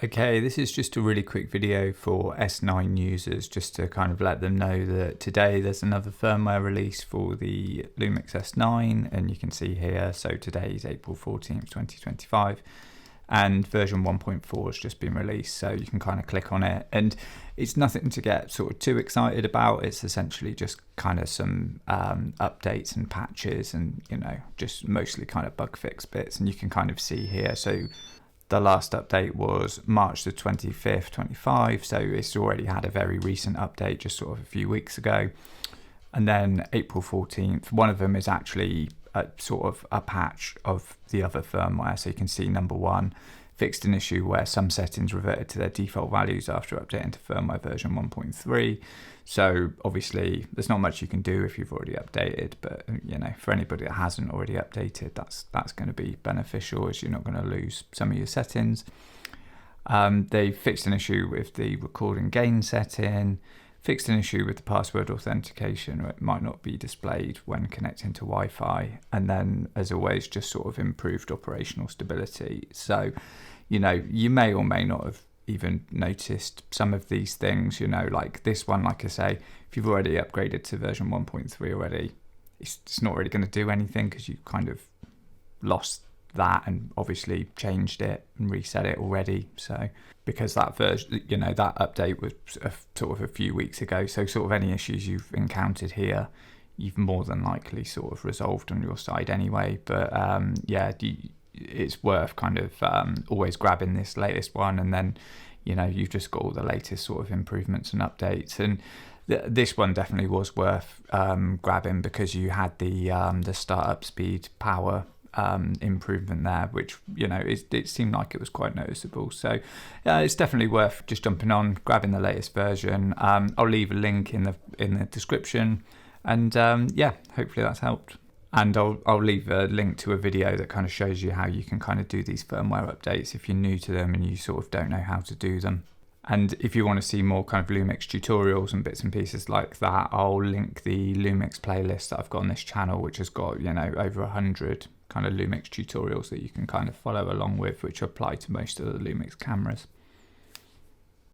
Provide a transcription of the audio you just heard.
Okay, this is just a really quick video for S9 users, just to kind of let them know that today there's another firmware release for the Lumix S9, and you can see here, so today is April 14th, 2025, and version 1.4 has just been released, so you can kind of click on it, and it's nothing to get sort of too excited about. It's essentially just kind of some updates and patches and, you know, just mostly kind of bug fix bits, and you can kind of see here, so the last update was March the 25th, 25, so it's already had a very recent update just sort of a few weeks ago. And then April 14th, one of them is actually a sort of a patch of the other firmware. So you can see number one, fixed an issue where some settings reverted to their default values after updating to firmware version 1.3. So obviously there's not much you can do if you've already updated, but you know, for anybody that hasn't already updated, that's going to be beneficial, as you're not going to lose some of your settings. They fixed an issue with the record and gain setting, fixed an issue with the password authentication, or it might not be displayed when connecting to Wi-Fi, and then as always just sort of improved operational stability. So, you know, you may or may not have even noticed some of these things, you know, like this one, like I say, if you've already upgraded to version 1.3 already, it's not really going to do anything because you kind of lost that and obviously changed it and reset it already. So because that version, you know, that update was sort of a few weeks ago, so sort of any issues you've encountered here, you've more than likely sort of resolved on your side anyway. But yeah, it's worth kind of always grabbing this latest one, and then, you know, you've just got all the latest sort of improvements and updates. And this one definitely was worth grabbing because you had the startup speed power improvement there, which, you know, it seemed like it was quite noticeable. So it's definitely worth just jumping on, grabbing the latest version. I'll leave a link in the description, and yeah, hopefully that's helped. And I'll leave a link to a video that kind of shows you how you can kind of do these firmware updates if you're new to them and you sort of don't know how to do them. And if you want to see more kind of Lumix tutorials and bits and pieces like that, I'll link the Lumix playlist that I've got on this channel, which has got, you know, over 100 kind of Lumix tutorials that you can kind of follow along with, which apply to most of the Lumix cameras.